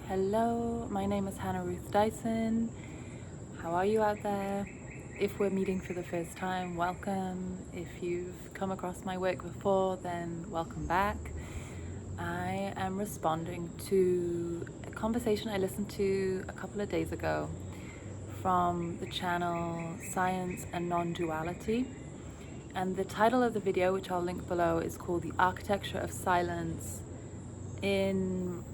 Hello, my name is Hannah Ruth Dyson. How are you out there? If we're meeting for the first time, welcome. If you've come across my work before, then welcome back. I am responding to a conversation I listened to a couple of days ago from the channel Science and Nonduality. And the title of the video, which I'll link below, is called The Architecture of Silence in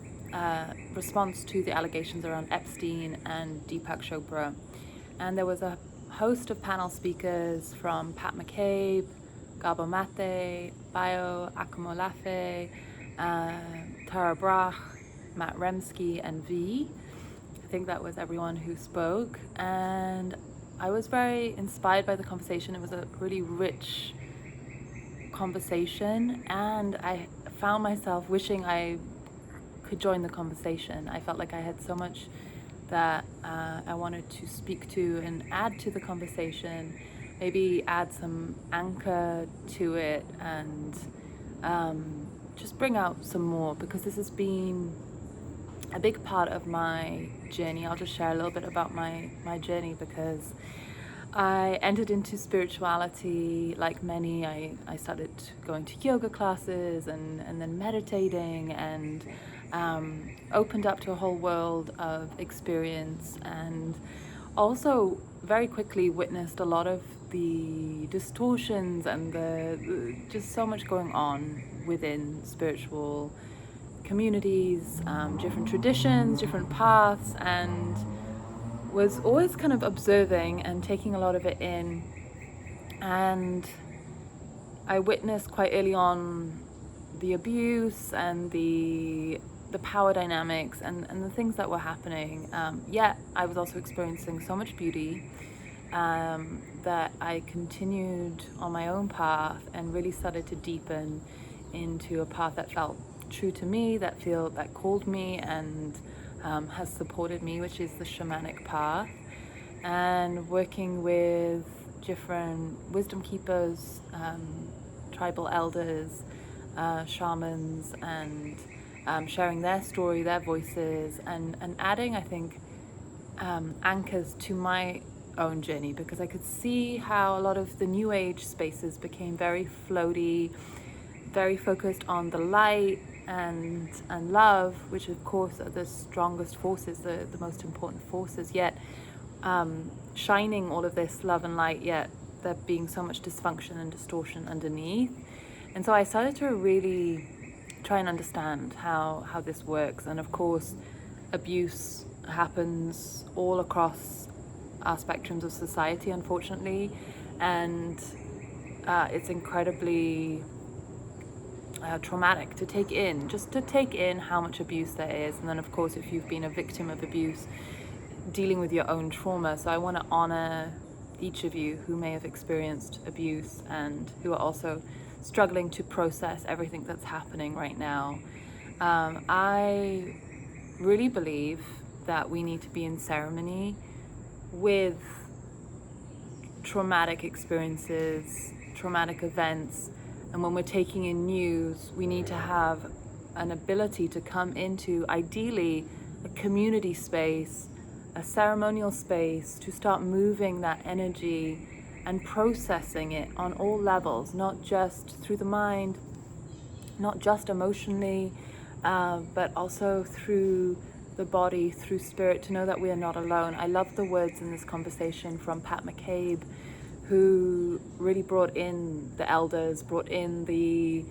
response to the allegations around Epstein and Deepak. And there was a host of panel speakers from McCabe, Gabor, Maté, Bayo, Akomolafe, Brach, Remski, and V. I think that was everyone who spoke. And I was very inspired by the conversation. It was a really rich conversation, and I found myself wishing I could join the conversation. I felt like I had so much that I wanted to speak to and add to the conversation, maybe add some anchor to it, and just bring out some more, because this has been a big part of my journey. I'll just share a little bit about my journey, because I entered into spirituality like many. I started going to yoga classes and then meditating, and opened up to a whole world of experience, and also very quickly witnessed a lot of the distortions and the just so much going on within spiritual communities, different traditions, different paths, and was always kind of observing and taking a lot of it in. And I witnessed quite early on the abuse and the power dynamics and the things that were happening. Yet I was also experiencing so much beauty that I continued on my own path and really started to deepen into a path that felt true to me, that called me and has supported me, which is the shamanic path, and working with different wisdom keepers, tribal elders, shamans, and sharing their story, their voices, and adding, I think, anchors to my own journey, because I could see how a lot of the new age spaces became very floaty, very focused on the light and love, which of course are the strongest forces, the most important forces, yet shining all of this love and light, yet there being so much dysfunction and distortion underneath. And so I started to really try and understand how this works. And of course, abuse happens all across our spectrums of society, unfortunately, and it's incredibly traumatic to take in, just to take in how much abuse there is. And then of course, if you've been a victim of abuse, dealing with your own trauma. So I want to honor each of you who may have experienced abuse and who are also struggling to process everything that's happening right now. I really believe that we need to be in ceremony with traumatic experiences, traumatic events, and when we're taking in news, we need to have an ability to come into, ideally, a community space, a ceremonial space, to start moving that energy and processing it on all levels, not just through the mind, not just emotionally, but also through the body, through spirit, to know that we are not alone. I love the words in this conversation from McCabe, who really brought in the elders, brought in the,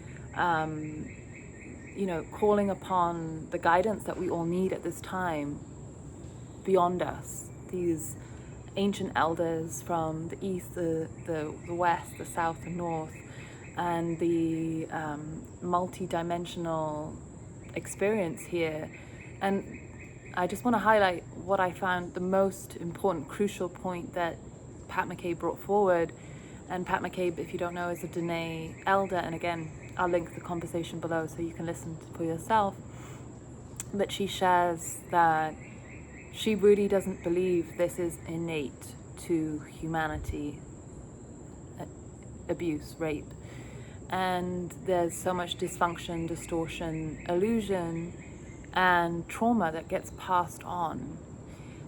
calling upon the guidance that we all need at this time beyond us. These ancient elders from the east, the west, the south, the north, and the multi-dimensional experience here. And I just want to highlight what I found the most important, crucial point that McCabe brought forward. And McCabe, if you don't know, is a Dene elder, and again, I'll link the conversation below so you can listen for yourself. But she shares that she really doesn't believe this is innate to humanity, abuse, rape. And there's so much dysfunction, distortion, illusion and trauma that gets passed on.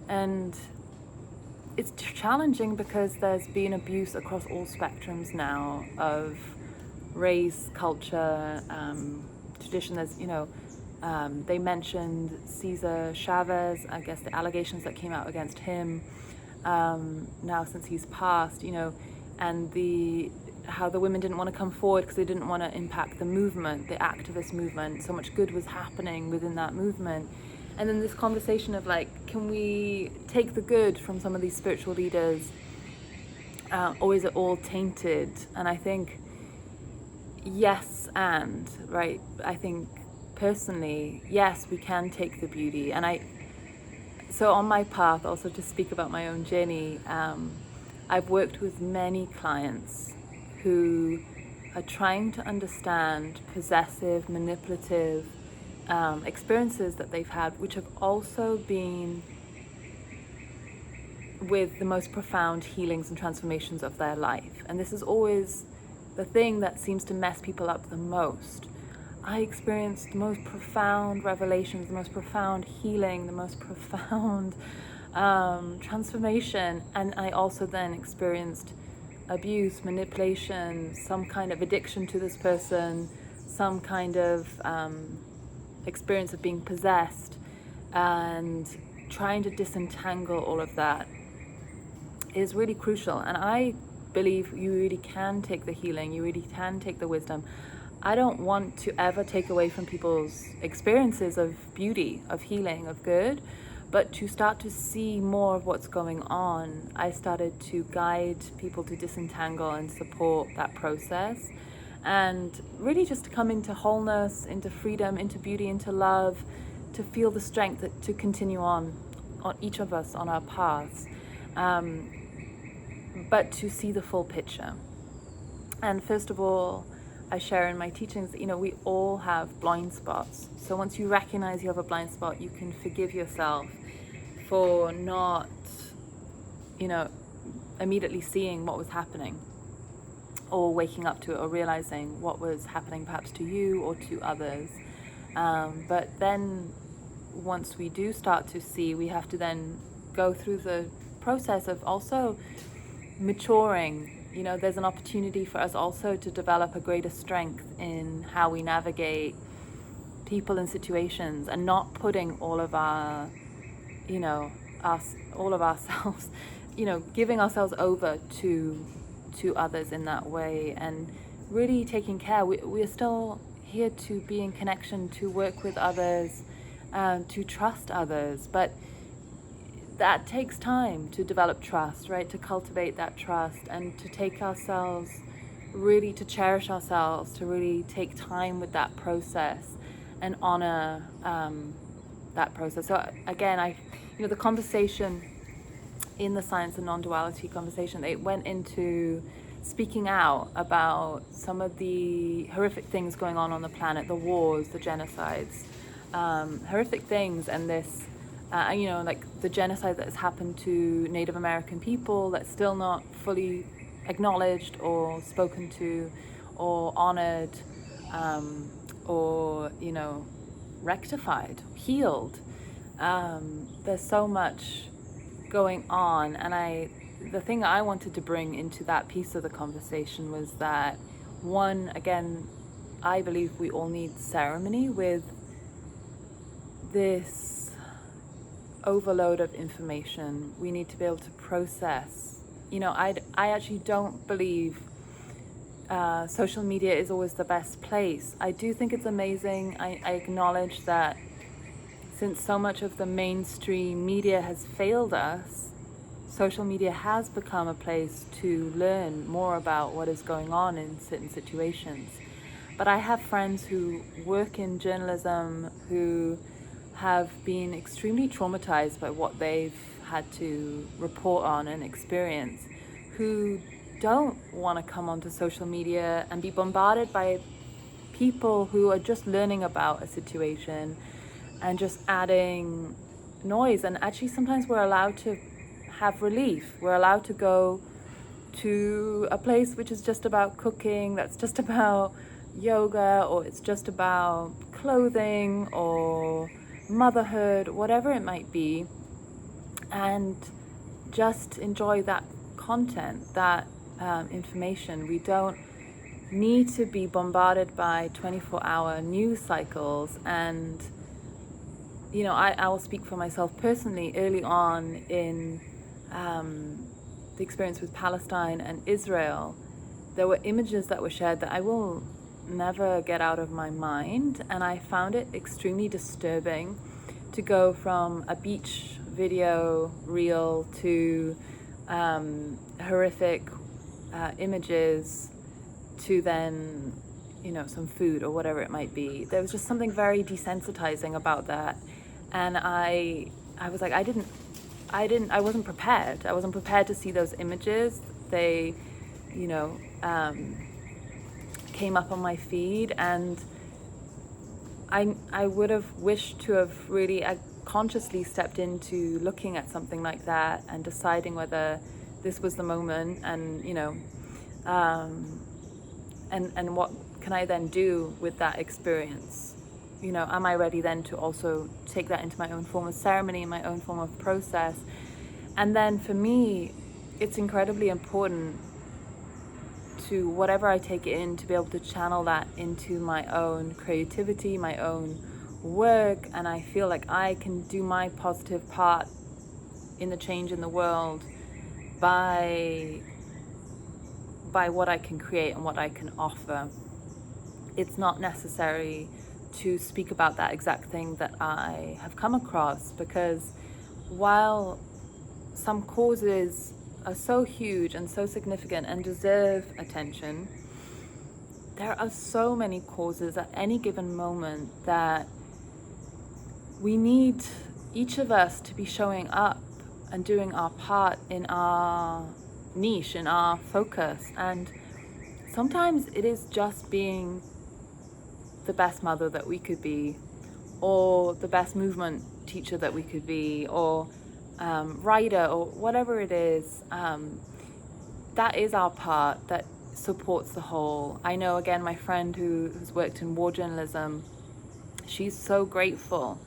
And it's challenging because there's been abuse across all spectrums now of race, culture, tradition. There's, they mentioned Cesar Chavez, I guess the allegations that came out against him now since he's passed, and how the women didn't want to come forward because they didn't want to impact the movement, the activist movement. So much good was happening within that movement. And then this conversation of like, can we take the good from some of these spiritual leaders, or is it all tainted? And I think yes, and right, I think personally, yes, we can take the beauty. And so on my path, also to speak about my own journey, I've worked with many clients who are trying to understand possessive, manipulative experiences that they've had, which have also been with the most profound healings and transformations of their life. And this is always the thing that seems to mess people up the most. I experienced the most profound revelations, the most profound healing, the most profound transformation, and I also then experienced abuse, manipulation, some kind of addiction to this person, some kind of experience of being possessed, and trying to disentangle all of that is really crucial. And I believe you really can take the healing, you really can take the wisdom. I don't want to ever take away from people's experiences of beauty, of healing, of good, but to start to see more of what's going on, I started to guide people to disentangle and support that process, and really just to come into wholeness, into freedom, into beauty, into love, to feel the strength to continue on each of us on our paths, but to see the full picture. And first of all, I share in my teachings that, we all have blind spots. So once you recognize you have a blind spot, you can forgive yourself for not, immediately seeing what was happening, or waking up to it, or realizing what was happening perhaps to you or to others. But then once we do start to see, we have to then go through the process of also maturing. There's an opportunity for us also to develop a greater strength in how we navigate people and situations, and not putting all of our, all of ourselves, giving ourselves over to others in that way, and really taking care. We're still here to be in connection, to work with others, to trust others, but that takes time to develop trust, right? To cultivate that trust, and to take ourselves, really to cherish ourselves, to really take time with that process and honor that process. So again, the conversation in the Science and Nonduality conversation, it went into speaking out about some of the horrific things going on the planet, the wars, the genocides, horrific things, and this like the genocide that has happened to Native American people that's still not fully acknowledged or spoken to or honored, or rectified, healed. There's so much going on, and the thing I wanted to bring into that piece of the conversation was that, one, again, I believe we all need ceremony with this overload of information. We need to be able to process. I actually don't believe social media is always the best place. I do think it's amazing. I acknowledge that since so much of the mainstream media has failed us, social media has become a place to learn more about what is going on in certain situations. But I have friends who work in journalism who have been extremely traumatized by what they've had to report on and experience, who don't want to come onto social media and be bombarded by people who are just learning about a situation and just adding noise. And actually sometimes we're allowed to have relief. We're allowed to go to a place which is just about cooking, that's just about yoga, or it's just about clothing, or motherhood, whatever it might be, and just enjoy that content, that information. We don't need to be bombarded by 24-hour news cycles. And I will speak for myself personally. Early on in the experience with Palestine and Israel, there were images that were shared that I will never get out of my mind, and I found it extremely disturbing to go from a beach video reel to horrific images to then some food or whatever it might be. There was just something very desensitizing about that, and I was like, I wasn't prepared. I wasn't prepared to see those images. They came up on my feed, and I would have wished to have really consciously stepped into looking at something like that and deciding whether this was the moment, and and what can I then do with that experience. Am I ready then to also take that into my own form of ceremony, my own form of process? And then for me, it's incredibly important to, whatever I take it in, to be able to channel that into my own creativity, my own work. And I feel like I can do my positive part in the change in the world by what I can create and what I can offer. It's not necessary to speak about that exact thing that I have come across, because while some causes are so huge and so significant and deserve attention, there are so many causes at any given moment that we need each of us to be showing up and doing our part in our niche, in our focus. And sometimes it is just being the best mother that we could be, or the best movement teacher that we could be, or writer, or whatever it is. That is our part that supports the whole. I know, again, my friend who's worked in war journalism, she's so grateful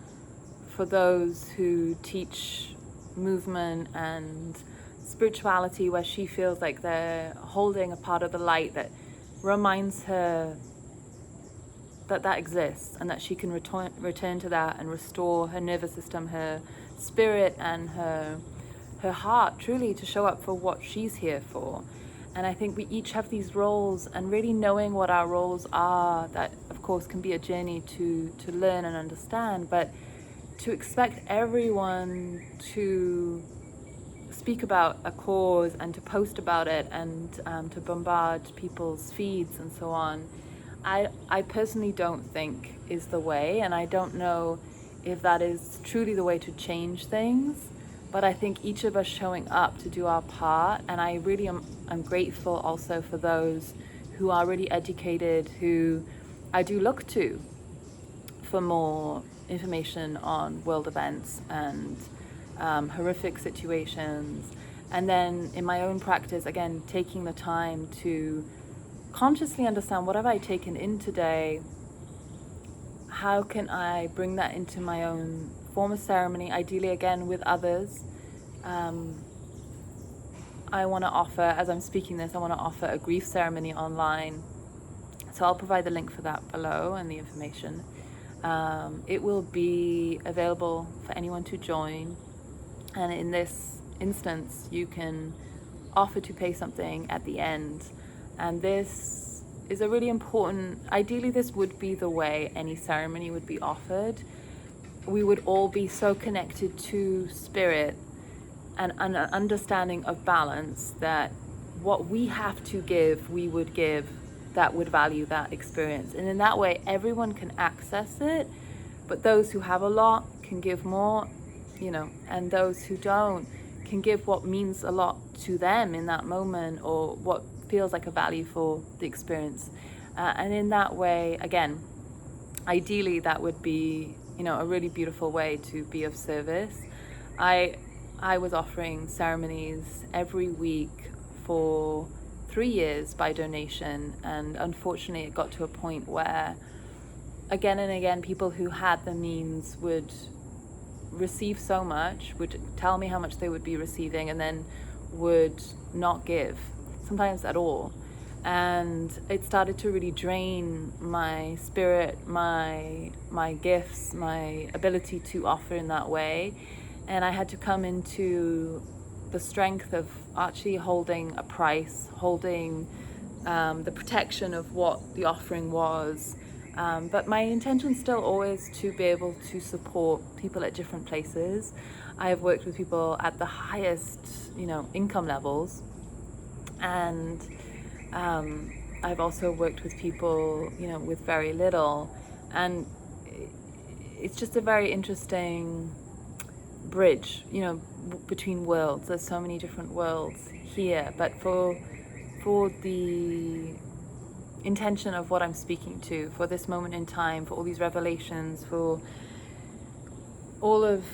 for those who teach movement and spirituality, where she feels like they're holding a part of the light that reminds her that exists, and that she can return to that and restore her nervous system, her spirit, and her heart, truly to show up for what she's here for. And I think we each have these roles, and really knowing what our roles are, that of course can be a journey to learn and understand, but to expect everyone to speak about a cause and to post about it and to bombard people's feeds and so on, I personally don't think is the way. And I don't know if that is truly the way to change things, but I think each of us showing up to do our part. And I really am grateful also for those who are really educated, who I do look to for more information on world events and horrific situations. And then in my own practice, again, taking the time to consciously understand, what have I taken in today? How can I bring that into my own form of ceremony, ideally again with others? I want to offer, as I'm speaking this, I want to offer a grief ceremony online. So I'll provide the link for that below and the information. It will be available for anyone to join. And in this instance, you can offer to pay something at the end. And this is a really important, ideally this would be the way any ceremony would be offered. We would all be so connected to spirit and an understanding of balance that what we have to give, we would give, that would value that experience. And in that way, everyone can access it, but those who have a lot can give more, and those who don't can give what means a lot to them in that moment, or what feels like a value for the experience. And in that way, again, ideally that would be, a really beautiful way to be of service. I was offering ceremonies every week for 3 years by donation, and unfortunately it got to a point where again and again, people who had the means would receive so much, would tell me how much they would be receiving, and then would not give, sometimes at all. And it started to really drain my spirit, my gifts, my ability to offer in that way. And I had to come into the strength of actually holding a price, holding the protection of what the offering was. But my intention still always to be able to support people at different places. I have worked with people at the highest, income levels, and I've also worked with people, with very little, and it's just a very interesting bridge, between worlds. There's so many different worlds here, but for the intention of what I'm speaking to, for this moment in time, for all these revelations, for all of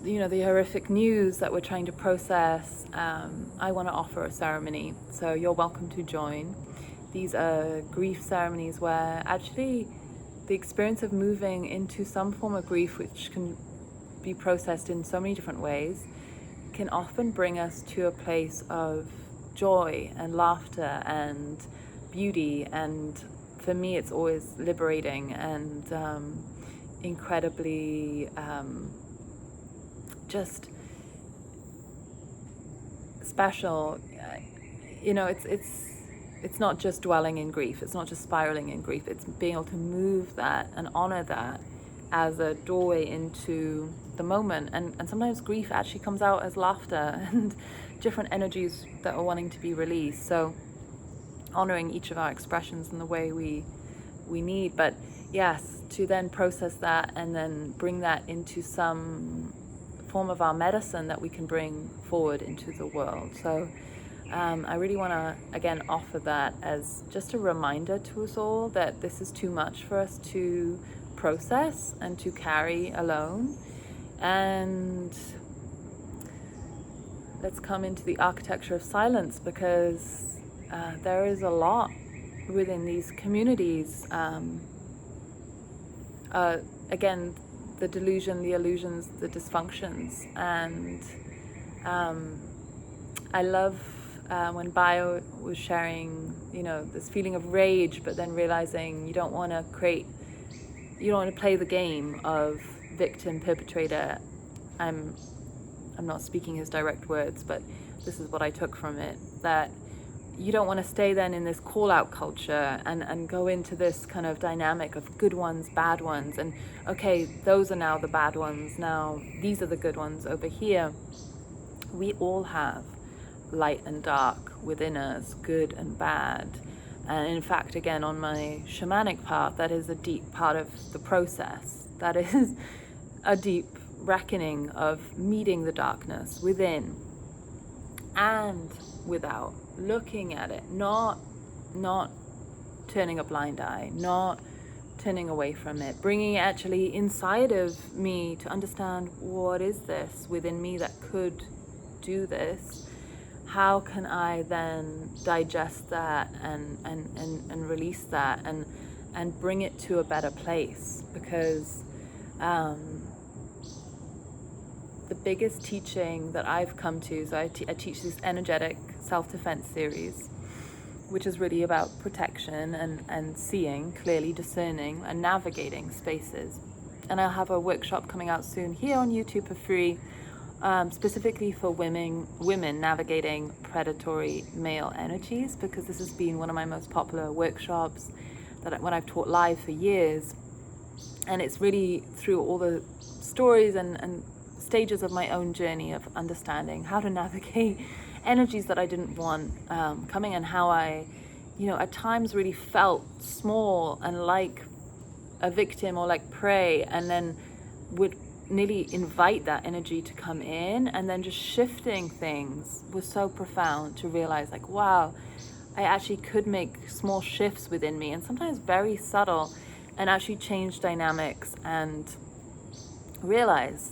the horrific news that we're trying to process, I want to offer a ceremony. So you're welcome to join. These are grief ceremonies where actually the experience of moving into some form of grief, which can be processed in so many different ways, can often bring us to a place of joy and laughter and beauty. And for me, it's always liberating and incredibly just special. It's not just dwelling in grief, it's not just spiraling in grief, it's being able to move that and honor that as a doorway into the moment. And sometimes grief actually comes out as laughter and different energies that are wanting to be released. So honoring each of our expressions in the way we need, but yes, to then process that and then bring that into some form of our medicine that we can bring forward into the world. So I really want to again offer that as just a reminder to us all that this is too much for us to process and to carry alone. And let's come into the architecture of silence, because there is a lot within these communities. Again, the delusion, the illusions, the dysfunctions. And I love when Bayo was sharing, this feeling of rage, but then realizing you don't want to play the game of victim, perpetrator. I'm not speaking his direct words, but this is what I took from it, that you don't want to stay then in this call-out culture and go into this kind of dynamic of good ones, bad ones, and okay, those are now the bad ones, now these are the good ones over here. We all have light and dark within us, good and bad. And in fact, again, on my shamanic path, that is a deep part of the process. That is a deep reckoning of meeting the darkness within and without, looking at it, not turning a blind eye, not turning away from it, bringing it actually inside of me to understand, what is this within me that could do this? How can I then digest that and release that and bring it to a better place? Because the biggest teaching that I've come to, so I teach this energetic self-defense series, which is really about protection and seeing clearly, discerning and navigating spaces. And I'll have a workshop coming out soon here on YouTube for free, specifically for women navigating predatory male energies, because this has been one of my most popular workshops when I've taught live for years. And it's really through all the stories and stages of my own journey of understanding how to navigate energies that I didn't want coming, and how I, at times really felt small and like a victim or like prey, and then would nearly invite that energy to come in, and then just shifting things was so profound to realize, like, wow, I actually could make small shifts within me, and sometimes very subtle, and actually change dynamics and realize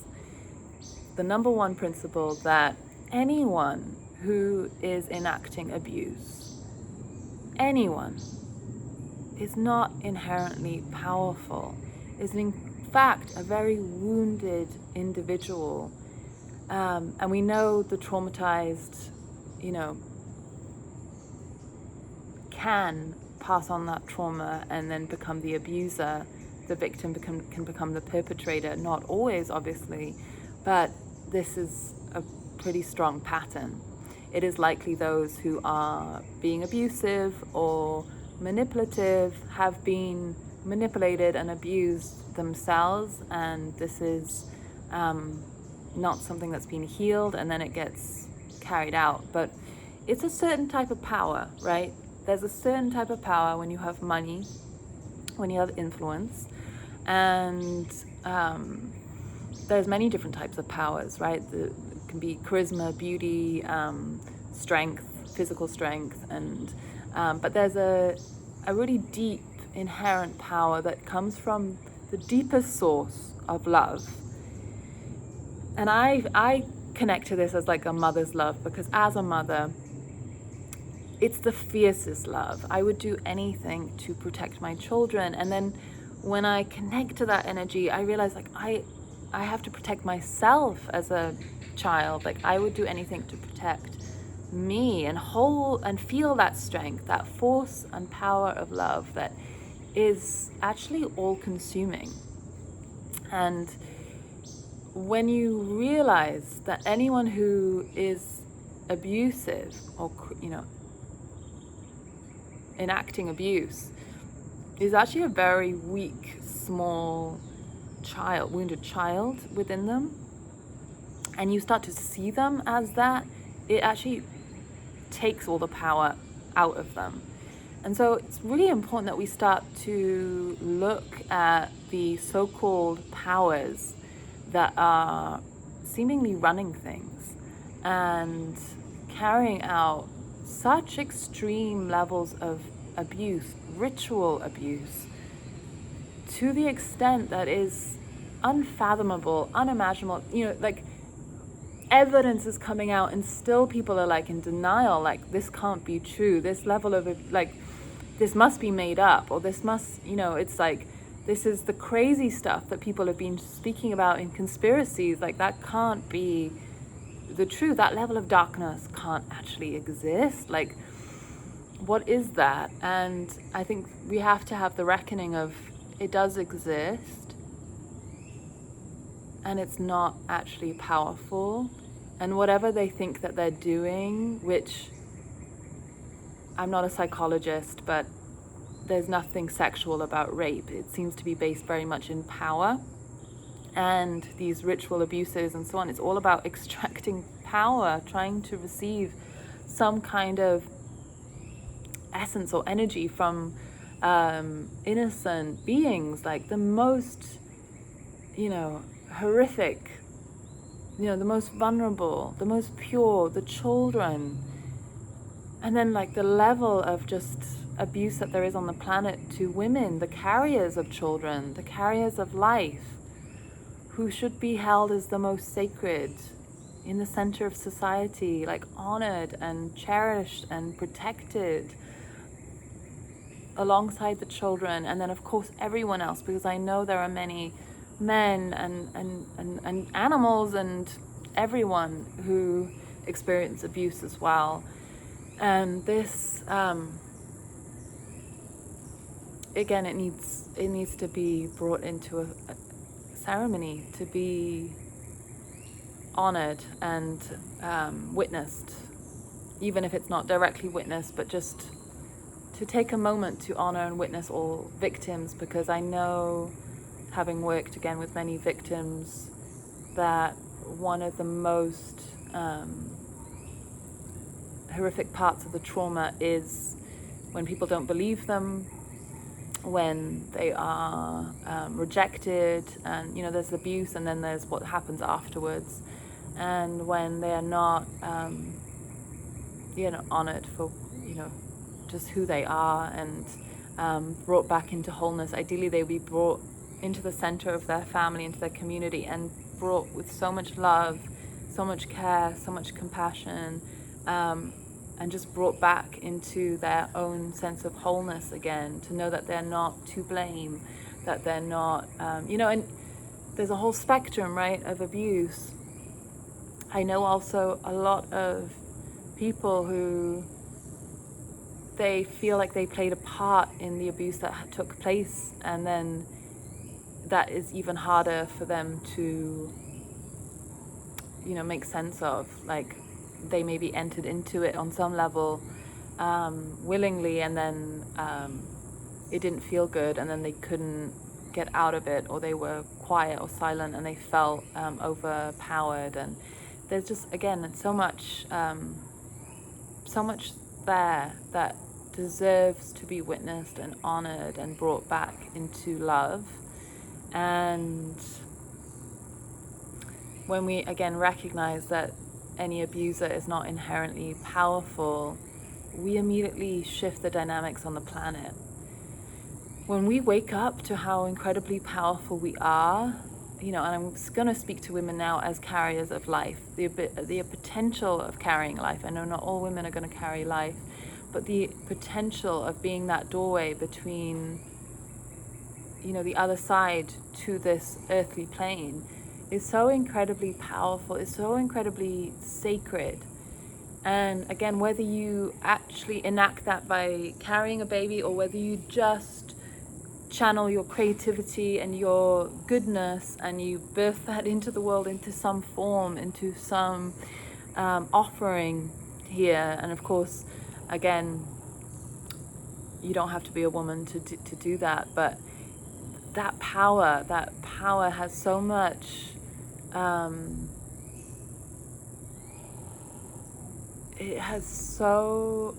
the number one principle, that anyone who is enacting abuse, anyone, is not inherently powerful. is in fact a very wounded individual. And we know the traumatized, can pass on that trauma and then become the abuser. The victim can become the perpetrator. Not always, obviously, but this is a pretty strong pattern. It is likely those who are being abusive or manipulative have been manipulated and abused themselves, and this is not something that's been healed, and then it gets carried out. But it's a certain type of power, right? There's a certain type of power when you have money, when you have influence, and there's many different types of powers, right? It can be charisma, beauty, strength, physical strength, and but there's a really deep inherent power that comes from the deepest source of love. And I connect to this as like a mother's love, because as a mother, it's the fiercest love. I would do anything to protect my children. And then when I connect to that energy, I realize like I have to protect myself as a child. Like I would do anything to protect me and hold and feel that strength, that force and power of love that is actually all-consuming. And when you realize that anyone who is abusive or enacting abuse is actually a very weak, small child, wounded child within them, and you start to see them as that, it actually takes all the power out of them. And so it's really important that we start to look at the so-called powers that are seemingly running things and carrying out such extreme levels of abuse, ritual abuse, to the extent that is unfathomable, unimaginable. Like evidence is coming out and still people are like in denial, like this can't be true, this level of like this must be made up, or this must, it's like this is the crazy stuff that people have been speaking about in conspiracies, like that can't be the truth. That level of darkness can't actually exist. Like what is that? And I think we have to have the reckoning of it does exist and it's not actually powerful. And whatever they think that they're doing, which I'm not a psychologist, but there's nothing sexual about rape. It seems to be based very much in power and these ritual abuses and so on. It's all about extracting power, trying to receive some kind of essence or energy from innocent beings, like the most, horrific, the most vulnerable, the most pure, the children. And then like the level of just abuse that there is on the planet to women, the carriers of children, the carriers of life, who should be held as the most sacred, in the center of society, like honored and cherished and protected, alongside the children, and then of course everyone else, because I know there are many men and animals and everyone who experience abuse as well. And this again, it needs to be brought into a ceremony, to be honored and witnessed, even if it's not directly witnessed, but just to take a moment to honor and witness all victims, because I know, having worked again with many victims, that one of the most horrific parts of the trauma is when people don't believe them, when they are rejected, and there's abuse, and then there's what happens afterwards, and when they are not honored for just who they are, and brought back into wholeness. Ideally they will be brought into the center of their family, into their community, and brought with so much love, so much care, so much compassion, and just brought back into their own sense of wholeness again, to know that they're not to blame, that they're not, and there's a whole spectrum, right, of abuse. I know also a lot of people who they feel like they played a part in the abuse that took place, and then that is even harder for them to, make sense of. Like, they maybe entered into it on some level willingly, and then it didn't feel good, and then they couldn't get out of it, or they were quiet or silent, and they felt overpowered. And there's just, again, so much there that deserves to be witnessed and honored and brought back into love. And when we again recognize that any abuser is not inherently powerful, we immediately shift the dynamics on the planet. When we wake up to how incredibly powerful we are, and I'm going to speak to women now as carriers of life, the potential of carrying life. I know not all women are going to carry life, but the potential of being that doorway between, the other side to this earthly plane is so incredibly powerful, is so incredibly sacred. And again, whether you actually enact that by carrying a baby, or whether you just channel your creativity and your goodness and you birth that into the world, into some form, into some offering here. And of course, again, you don't have to be a woman to do that, but that power has so much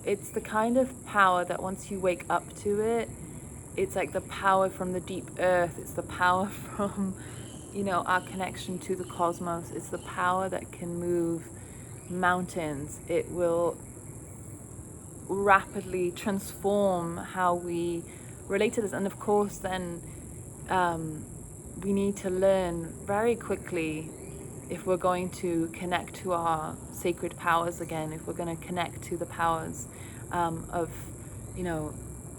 it's the kind of power that once you wake up to it, it's like the power from the deep earth. It's the power from, our connection to the cosmos. It's the power that can move mountains. It will rapidly transform how we relate to this. And of course, then we need to learn very quickly, if we're going to connect to our sacred powers again, if we're going to connect to the powers of,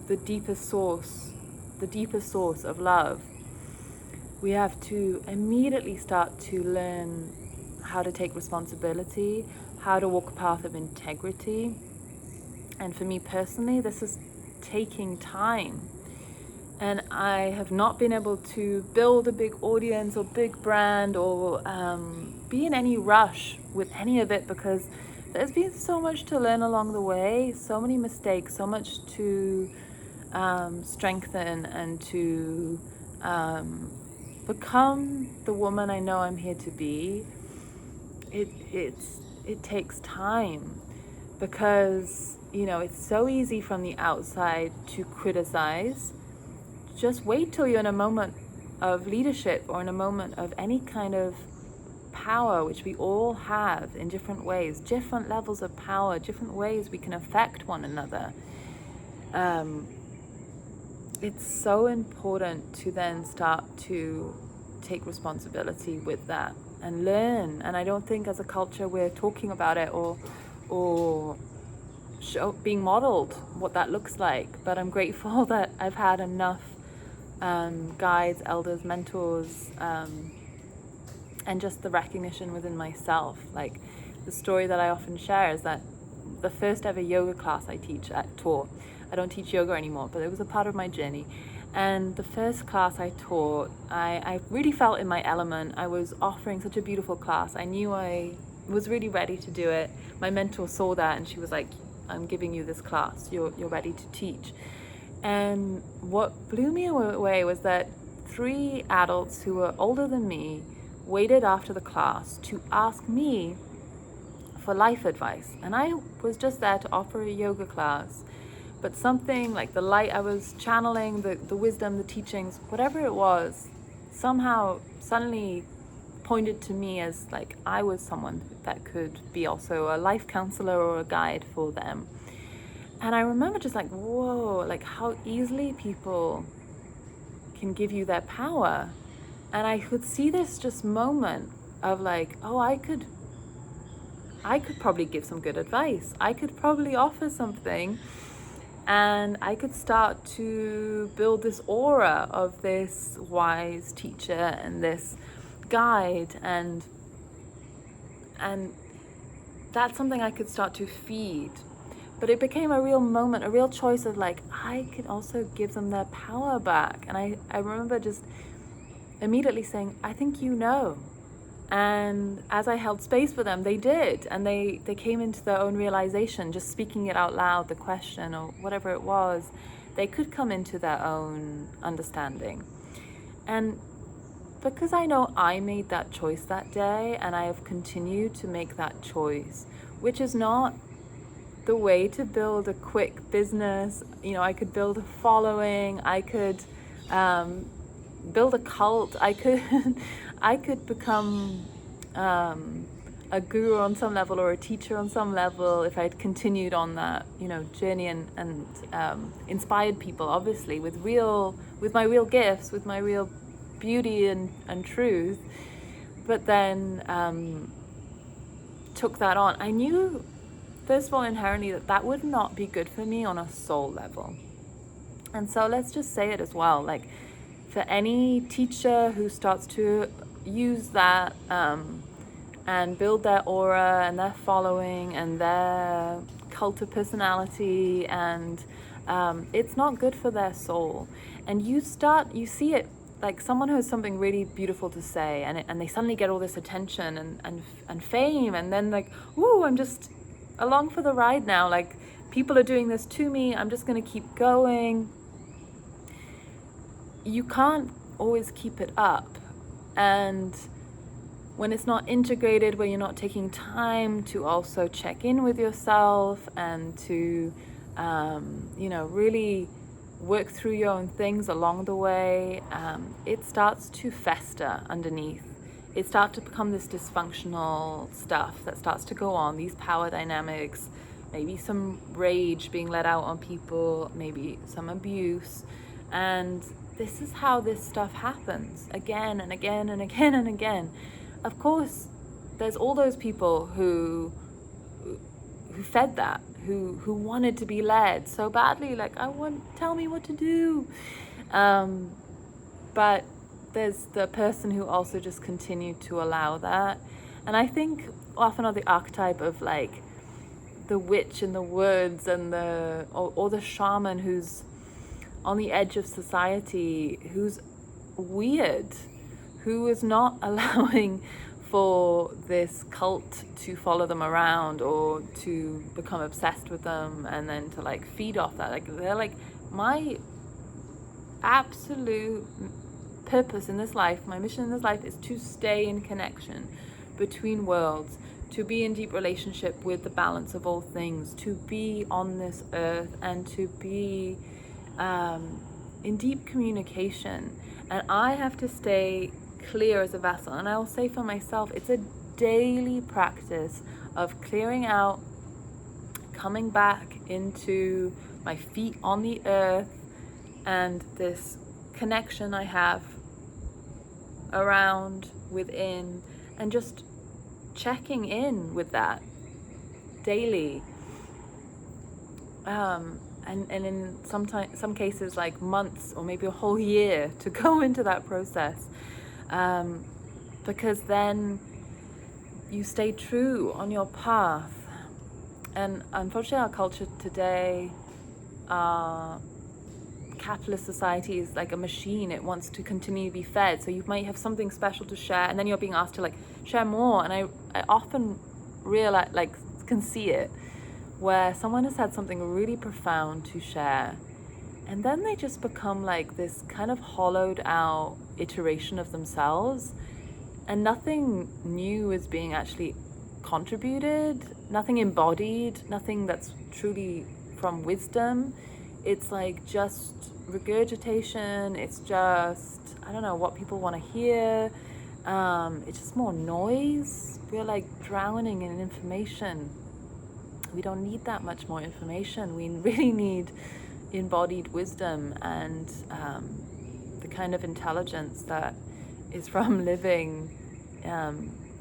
the deepest source of love, we have to immediately start to learn how to take responsibility, how to walk a path of integrity. And for me personally, this is taking time. And I have not been able to build a big audience or big brand or be in any rush with any of it, because there's been so much to learn along the way, so many mistakes, so much to strengthen and to become the woman I know I'm here to be. It takes time, because it's so easy from the outside to criticize. Just wait till you're in a moment of leadership, or in a moment of any kind of power, which we all have in different ways, different levels of power, different ways we can affect one another. It's so important to then start to take responsibility with that and learn. And I don't think as a culture we're talking about it or being modeled what that looks like. But I'm grateful that I've had enough guides, elders, mentors, and just the recognition within myself. Like, the story that I often share is that the first ever yoga class I taught, I don't teach yoga anymore, but it was a part of my journey. And the first class I taught, I really felt in my element. I was offering such a beautiful class. I knew I was really ready to do it. My mentor saw that, and she was like, I'm giving you this class. You're ready to teach. And what blew me away was that 3 adults who were older than me waited after the class to ask me for life advice. And I was just there to offer a yoga class. But something like the light I was channeling, the wisdom, the teachings, whatever it was, somehow suddenly pointed to me as like I was someone that could be also a life counselor or a guide for them. And I remember just like, whoa, like how easily people can give you their power. And I could see this just moment of like, oh, I could probably give some good advice. I could probably offer something And I could start to build this aura of this wise teacher and this guide, and that's something I could start to feed. But it became a real moment, a real choice of like, I could also give them their power back. And I remember just immediately saying, I think you know. And as I held space for them, they did. And they came into their own realization, just speaking it out loud, the question or whatever it was, they could come into their own understanding. And because I know I made that choice that day, and I have continued to make that choice, which is not the way to build a quick business. You know, I could build a following, I could build a cult, I could become a guru on some level or a teacher on some level if I'd continued on that, you know, journey and inspired people, obviously, with my real gifts, with my real beauty and truth. But then took that on. I knew, first of all, inherently that would not be good for me on a soul level. And so let's just say it as well, like, for any teacher who starts to use that and build their aura and their following and their cult of personality, and it's not good for their soul. And you see it, like someone who has something really beautiful to say, and they suddenly get all this attention and fame, and then like, ooh, I'm just along for the ride now, like people are doing this to me, I'm just going to keep going. You can't always keep it up, and when it's not integrated, where you're not taking time to also check in with yourself and to really work through your own things along the way, it starts to fester underneath. It starts to become this dysfunctional stuff that starts to go on, these power dynamics, maybe some rage being let out on people, maybe some abuse. And this is how this stuff happens again and again and again and again. Of course, there's all those people who fed that, who wanted to be led so badly, like, tell me what to do. But there's the person who also just continued to allow that. And I think often of the archetype of like the witch in the woods and or the shaman who's on the edge of society, who's weird, who is not allowing for this cult to follow them around or to become obsessed with them and then to like feed off that. Like, they're like, my absolute purpose in this life, my mission in this life is to stay in connection between worlds, to be in deep relationship with the balance of all things, to be on this earth and to be in deep communication. And I have to stay clear as a vessel. And I will say for myself, it's a daily practice of clearing out, coming back into my feet on the earth and this connection I have around, within, and just checking in with that daily. And in some cases, like months or maybe a whole year to go into that process. Because then you stay true on your path. And unfortunately, our culture today, capitalist society is like a machine. It wants to continue to be fed. So you might have something special to share, and then you're being asked to like share more. And I often realize, like, can see it, where someone has had something really profound to share, and then they just become like this kind of hollowed out iteration of themselves, and nothing new is being actually contributed, nothing embodied, nothing that's truly from wisdom. It's like just regurgitation, it's just, I don't know what people want to hear. It's just more noise. We're like drowning in information. We don't need that much more information. We really need embodied wisdom and the kind of intelligence that is from living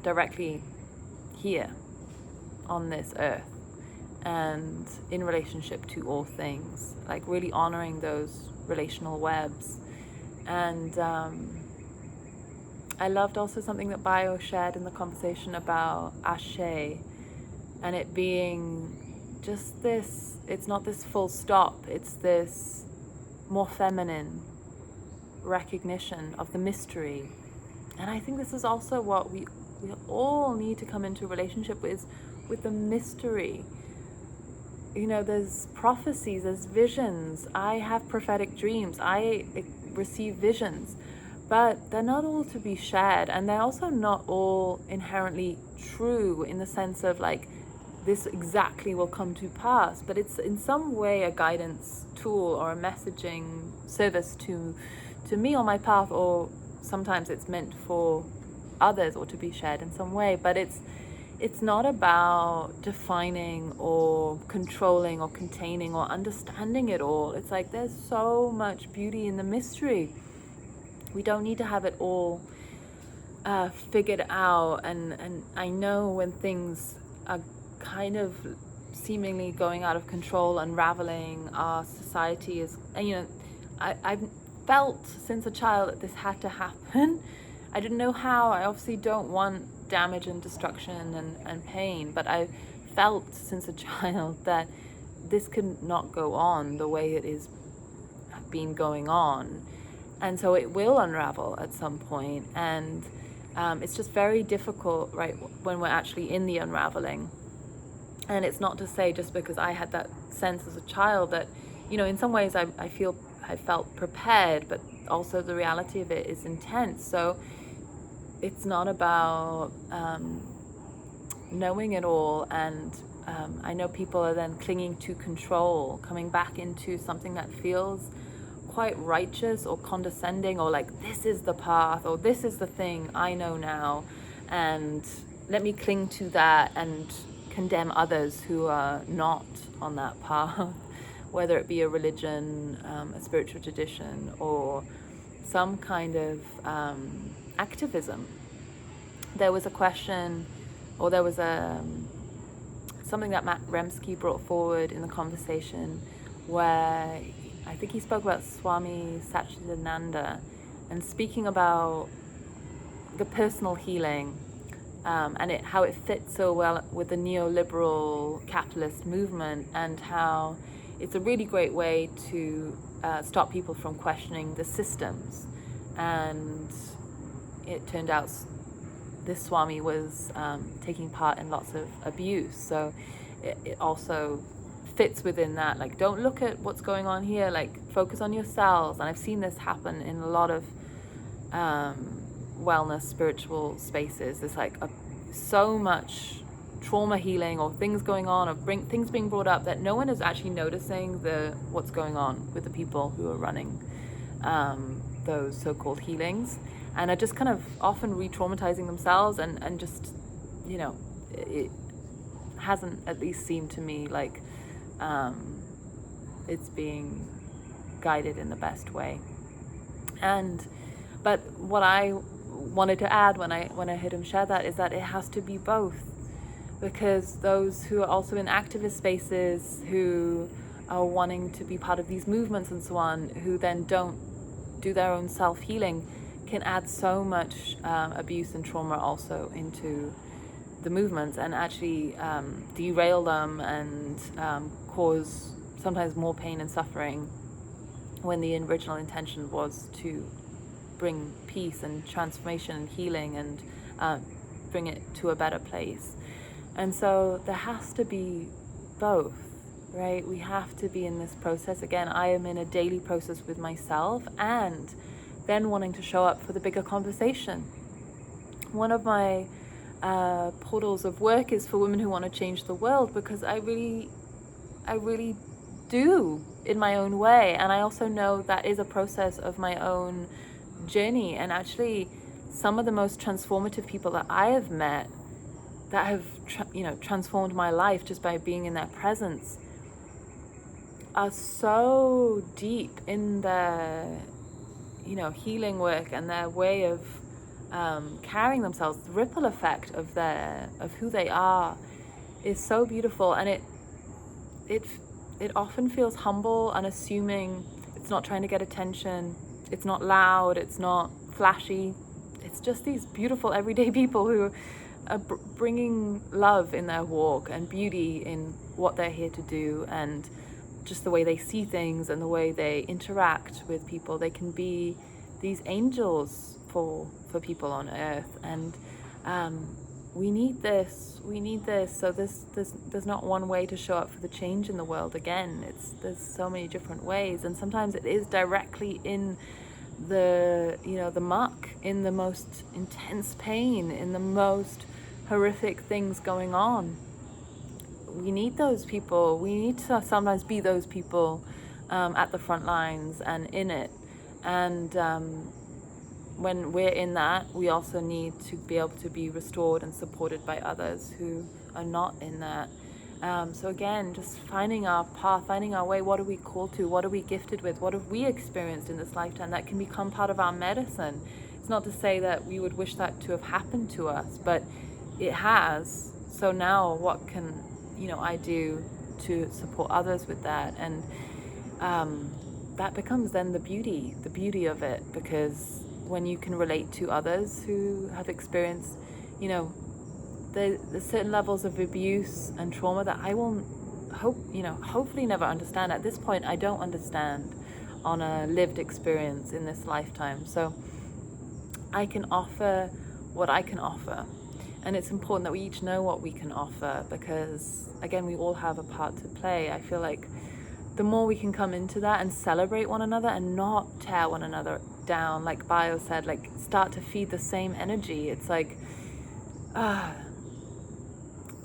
directly here on this earth. and in relationship to all things, like really honoring those relational webs. And I loved also something that Bayo shared in the conversation about Ashe, and it being just this, it's not this full stop, it's this more feminine recognition of the mystery. And I think this is also what we all need to come into relationship with the mystery. You know, there's prophecies, there's visions. I have prophetic dreams. I receive visions. But they're not all to be shared. And they're also not all inherently true in the sense of like, this exactly will come to pass. But it's in some way a guidance tool or a messaging service to me on my path, or sometimes it's meant for others or to be shared in some way. But it's not about defining or controlling or containing or understanding it all. It's like there's so much beauty in the mystery. We don't need to have it all figured out. And I know when things are kind of seemingly going out of control, unraveling, our society is, and you know, I've felt since a child that this had to happen. I didn't know how. I obviously don't want damage and destruction and pain, but I felt since a child that this could not go on the way it is been going on, and so it will unravel at some point. And it's just very difficult, right, when we're actually in the unraveling. And it's not to say just because I had that sense as a child that, you know, in some ways I felt prepared, but also the reality of it is intense. So it's not about knowing it all. And I know people are then clinging to control, coming back into something that feels quite righteous or condescending, or like, this is the path, or this is the thing I know now, and let me cling to that and condemn others who are not on that path, whether it be a religion, a spiritual tradition, or some kind of activism. There was a question, or there was something that Remski brought forward in the conversation, where I think he spoke about Swami Satchidananda and speaking about the personal healing, and how it fits so well with the neoliberal capitalist movement, and how it's a really great way to stop people from questioning the systems. And it turned out this Swami was taking part in lots of abuse, so it also fits within that. Like, don't look at what's going on here, like focus on yourselves. And I've seen this happen in a lot of wellness spiritual spaces. There's like so much trauma healing or things going on, or things being brought up that no one is actually noticing what's going on with the people who are running those so-called healings, and are just kind of often re-traumatizing themselves, and just, you know, it hasn't at least seemed to me like it's being guided in the best way. But what I wanted to add when I heard him share that is that it has to be both, because those who are also in activist spaces, who are wanting to be part of these movements and so on, who then don't do their own self-healing, can add so much abuse and trauma also into the movements, and actually derail them, and cause sometimes more pain and suffering, when the original intention was to bring peace and transformation and healing, and bring it to a better place. And so there has to be both, right? We have to be in this process. Again, I am in a daily process with myself, and then wanting to show up for the bigger conversation. One of my portals of work is for women who want to change the world, because I really do in my own way. And I also know that is a process of my own journey. And actually, some of the most transformative people that I have met, that have transformed my life just by being in their presence, are so deep in their healing work, and their way of carrying themselves. The ripple effect of who they are is so beautiful. And it often feels humble, unassuming. It's not trying to get attention. It's not loud. It's not flashy. It's just these beautiful everyday people who are bringing love in their walk and beauty in what they're here to do, and just the way they see things and the way they interact with people. They can be these angels for people on earth, and we need this. So there's not one way to show up for the change in the world. Again, there's so many different ways, and sometimes it is directly in the muck, in the most intense pain, in the most horrific things going on. We need those people. We need to sometimes be those people at the front lines and in it. And when we're in that, we also need to be able to be restored and supported by others who are not in that. So again, just finding our path, finding our way. What are we called to? What are we gifted with? What have we experienced in this lifetime that can become part of our medicine? It's not to say that we would wish that to have happened to us, but it has. So now what can I do to support others with that? And that becomes then the beauty of it, because when you can relate to others who have experienced, there's certain levels of abuse and trauma that I will hopefully never understand. At this point, I don't understand on a lived experience in this lifetime. So I can offer what I can offer. And it's important that we each know what we can offer, because again, we all have a part to play. I feel like the more we can come into that and celebrate one another and not tear one another down, like Bayo said, like start to feed the same energy. It's like,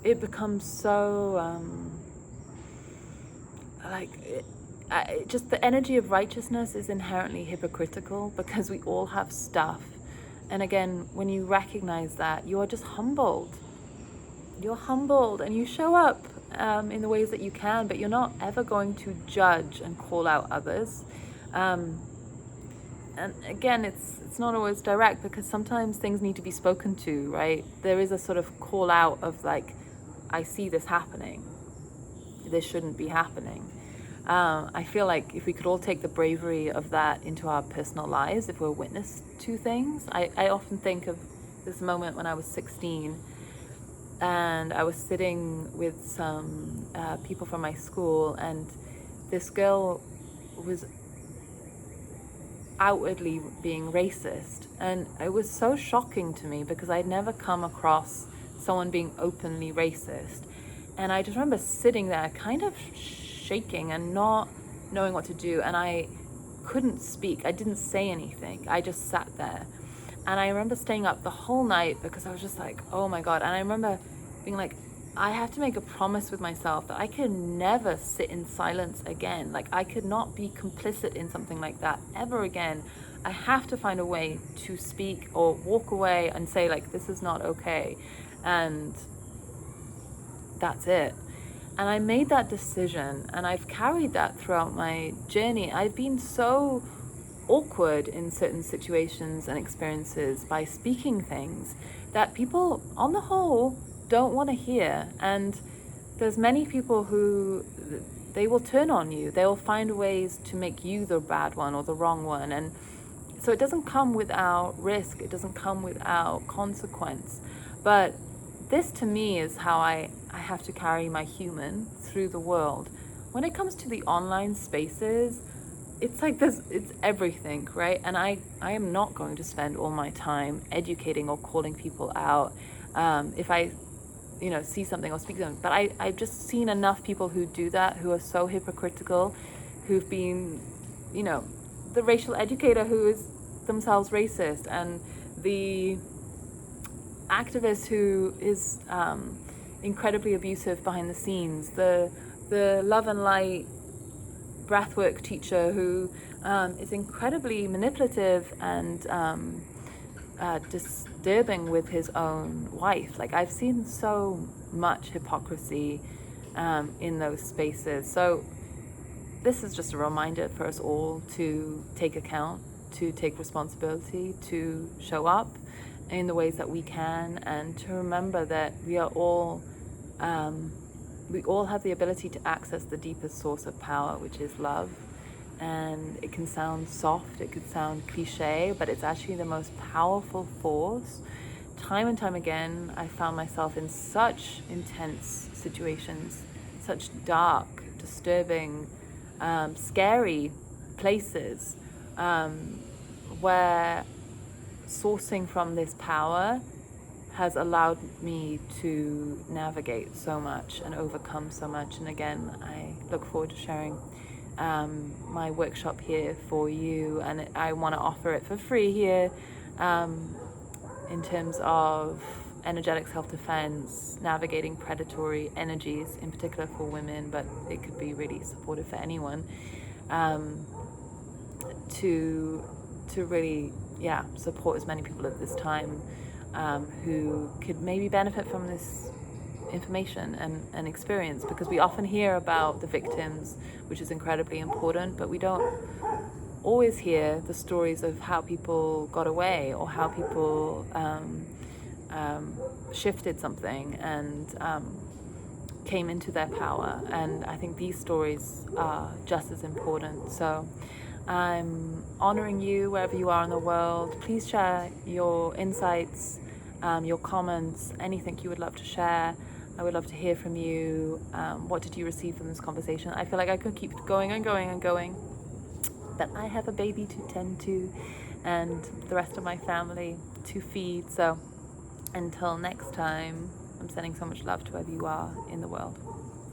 it becomes so, just the energy of righteousness is inherently hypocritical, because we all have stuff. And again, when you recognize that, you are just humbled. You're humbled and you show up in the ways that you can, but you're not ever going to judge and call out others. And again, it's not always direct, because sometimes things need to be spoken to, right? There is a sort of call out of like, I see this happening. This shouldn't be happening. I feel like if we could all take the bravery of that into our personal lives, if we're witness to things. I often think of this moment when I was 16, and I was sitting with some people from my school, and this girl was outwardly being racist, and it was so shocking to me, because I'd never come across someone being openly racist. And I just remember sitting there kind of shaking and not knowing what to do, and I couldn't speak. I didn't say anything. I just sat there, and I remember staying up the whole night, because I was just like, oh my God. And I remember being like, I have to make a promise with myself that I can never sit in silence again. Like, I could not be complicit in something like that ever again. I have to find a way to speak or walk away and say, like, this is not okay. And that's it. And I made that decision, and I've carried that throughout my journey. I've been so awkward in certain situations and experiences by speaking things that people, on the whole, don't want to hear. And there's many people who, they will turn on you. They will find ways to make you the bad one or the wrong one. And so it doesn't come without risk. It doesn't come without consequence. But this, to me, is how I have to carry my human through the world. When it comes to the online spaces, it's like this, it's everything, right? And I am not going to spend all my time educating or calling people out if I see something or speak to them. But I've just seen enough people who do that, who are so hypocritical, who've been, the racial educator who is themselves racist, and the activist who is incredibly abusive behind the scenes, the love and light breathwork teacher who is incredibly manipulative and disturbing with his own wife. Like, I've seen so much hypocrisy in those spaces. So this is just a reminder for us all to take account, to take responsibility, to show up in the ways that we can, and to remember that we are all we all have the ability to access the deepest source of power, which is love. And it can sound soft, it could sound cliche, but it's actually the most powerful force. Time and time again, I found myself in such intense situations, such dark, disturbing, scary places, where sourcing from this power has allowed me to navigate so much and overcome so much. And again, I look forward to sharing my workshop here for you, and I want to offer it for free here, in terms of energetic self-defense, navigating predatory energies, in particular for women, but it could be really supportive for anyone, to really support as many people at this time who could maybe benefit from this information and experience, because we often hear about the victims, which is incredibly important, but we don't always hear the stories of how people got away, or how people shifted something and came into their power. And I think these stories are just as important. So I'm honoring you wherever you are in the world. Please share your insights, your comments, anything you would love to share. I would love to hear from you. What did you receive from this conversation? I feel like I could keep going and going and going, but I have a baby to tend to and the rest of my family to feed. So until next time, I'm sending so much love to wherever you are in the world.